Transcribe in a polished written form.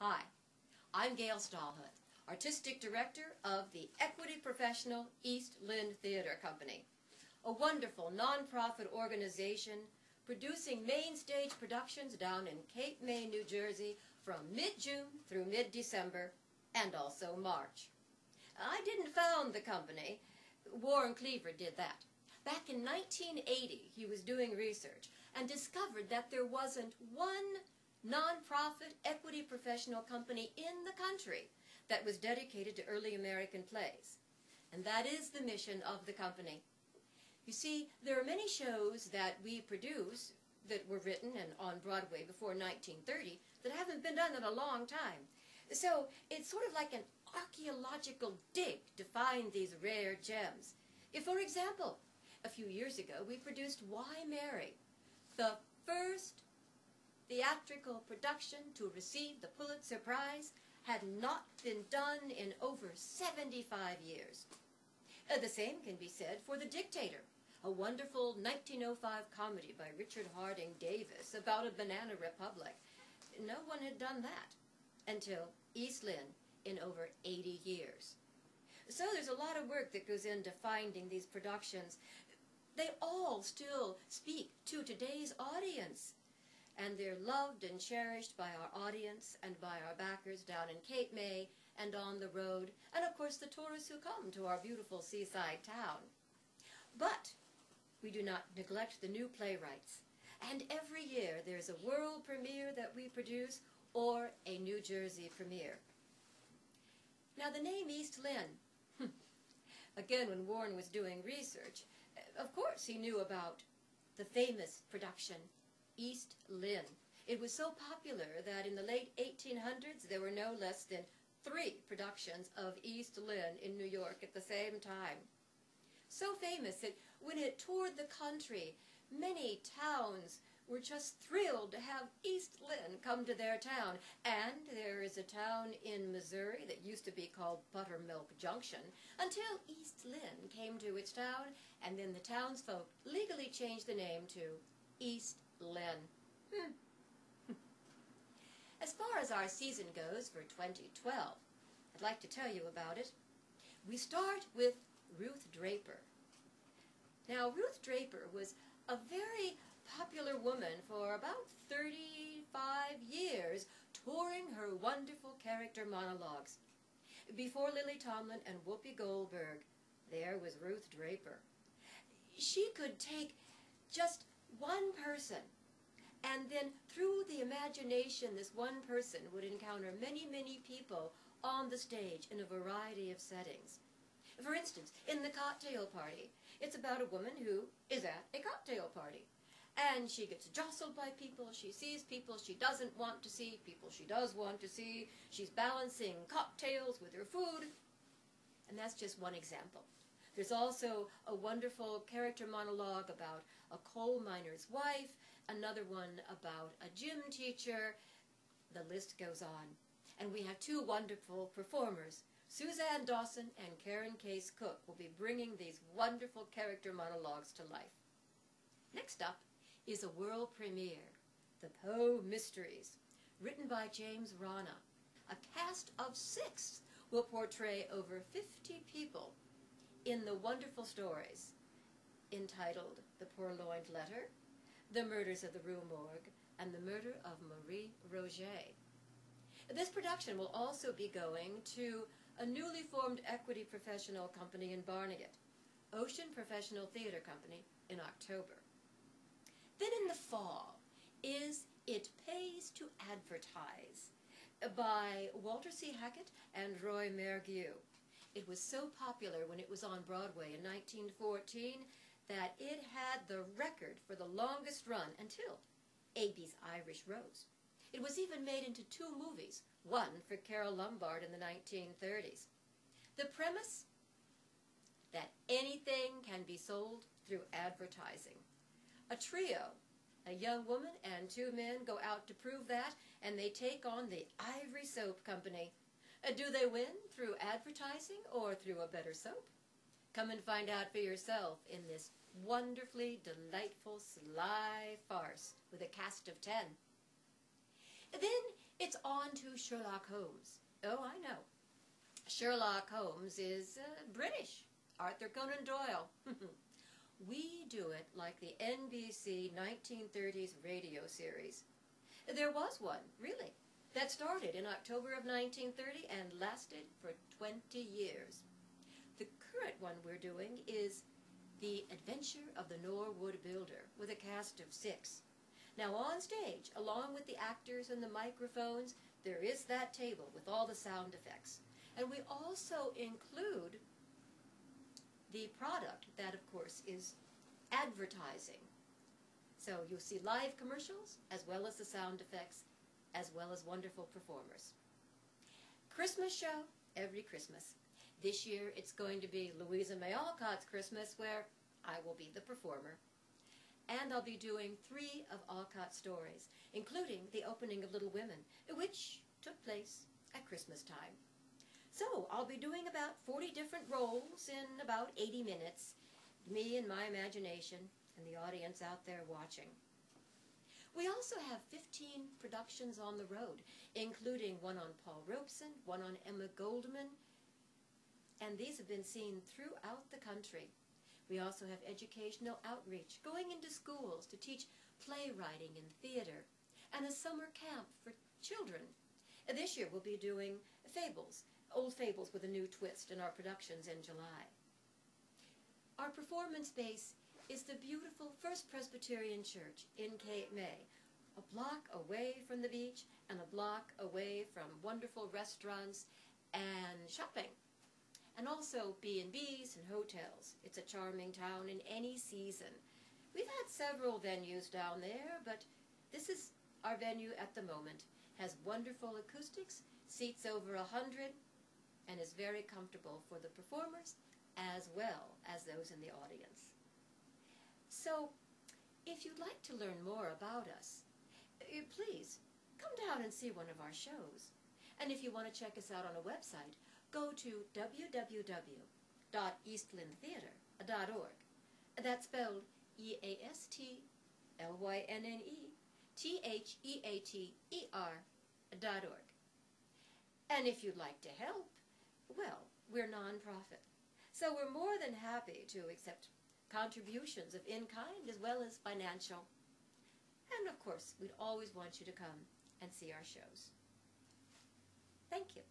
Hi, I'm Gayle Stahlhuth, Artistic Director of the Equity Professional East Lynne Theater Company, a wonderful non-profit organization producing Mainstage productions down in Cape May, New Jersey from mid-June through mid-December and also March. I didn't found the company. Warren Cleaver did that. Back in 1980, he was doing research and discovered that there wasn't one non-profit equity professional company in the country that was dedicated to early American plays. And that is the mission of the company. You see, there are many shows that we produce that were written and on Broadway before 1930 that haven't been done in a long time. So it's sort of like an archaeological dig to find these rare gems. If, for example, a few years ago we produced Why Marry, the first theatrical production to receive the Pulitzer Prize, had not been done in over 75 years. The same can be said for The Dictator, a wonderful 1905 comedy by Richard Harding Davis about a banana republic. No one had done that until East Lynne in over 80 years. So there's a lot of work that goes into finding these productions. They all still speak to today's audience, and they're loved and cherished by our audience and by our backers down in Cape May and on the road, and of course the tourists who come to our beautiful seaside town. But we do not neglect the new playwrights, and every year there's a world premiere that we produce or a New Jersey premiere. Now the name East Lynne, again, when Warren was doing research, of course he knew about the famous production East Lynne. It was so popular that in the late 1800s there were no less than 3 productions of East Lynne in New York at the same time. So famous that when it toured the country, many towns were just thrilled to have East Lynne come to their town. And there is a town in Missouri that used to be called Buttermilk Junction until East Lynne came to its town, and then the townsfolk legally changed the name to East Lynne. As far as our season goes for 2012, I'd like to tell you about it. We start with Ruth Draper. Now, Ruth Draper was a very popular woman for about 35 years, touring her wonderful character monologues. Before Lily Tomlin and Whoopi Goldberg, there was Ruth Draper. She could take just one person, and then through the imagination, this one person would encounter many, many people on the stage in a variety of settings. For instance, in The Cocktail Party, it's about a woman who is at a cocktail party. And she gets jostled by people, she sees people she doesn't want to see, people she does want to see. She's balancing cocktails with her food. And that's just one example. There's also a wonderful character monologue about a coal miner's wife, another one about a gym teacher. The list goes on. And we have 2 wonderful performers. Suzanne Dawson and Karen Case Cook will be bringing these wonderful character monologues to life. Next up is a world premiere, The Poe Mysteries, written by James Rana. A cast of 6 will portray over 50 people in the wonderful stories entitled The Purloined Letter, The Murders of the Rue Morgue, and The Murder of Marie Roget. This production will also be going to a newly formed equity professional company in Barnegat, Ocean Professional Theater Company, in October. Then in the fall is It Pays to Advertise by Walter C. Hackett and Roy Mergue. It was so popular when it was on Broadway in 1914 that it had the record for the longest run until A.B.'s Irish Rose. It was even made into 2 movies, one for Carole Lombard in the 1930s. The premise? That anything can be sold through advertising. A trio, a young woman and 2 men, go out to prove that, and they take on the Ivory Soap Company. Do they win through advertising or through a better soap? Come and find out for yourself in this wonderfully delightful, sly farce with a cast of 10. Then It's on to Sherlock Holmes. Oh, I know. Sherlock Holmes is British. Arthur Conan Doyle. We do it like the NBC 1930s radio series. There was one, really, that started in October of 1930 and lasted for 20 years. The current one we're doing is The Adventure of the Norwood Builder, with a cast of 6. Now on stage, along with the actors and the microphones, there is that table with all the sound effects. And we also include the product that, of course, is advertising. So you'll see live commercials, as well as the sound effects, as well as wonderful performers. Christmas show every Christmas. This year it's going to be Louisa May Alcott's Christmas, where I will be the performer. And I'll be doing 3 of Alcott's stories, including the opening of Little Women, which took place at Christmas time. So I'll be doing about 40 different roles in about 80 minutes, me and my imagination and the audience out there watching. We also have 15 productions on the road, including one on Paul Robeson, one on Emma Goldman, and these have been seen throughout the country. We also have educational outreach, going into schools to teach playwriting and theater, and a summer camp for children. This year we'll be doing fables, old fables with a new twist in our productions in July. Our performance base is the beautiful First Presbyterian Church in Cape May, a block away from the beach and a block away from wonderful restaurants and shopping, and also B&Bs and hotels. It's a charming town in any season. We've had several venues down there, but this is our venue at the moment. Has wonderful acoustics, seats over 100, and is very comfortable for the performers as well as those in the audience. So, if you'd like to learn more about us, please come down and see one of our shows. And if you want to check us out on a website, go to www.eastlynntheater.org. That's spelled EASTLYNNETHEATER.org. And if you'd like to help, well, we're nonprofit, so we're more than happy to accept contributions of in-kind as well as financial. And of course, we'd always want you to come and see our shows. Thank you.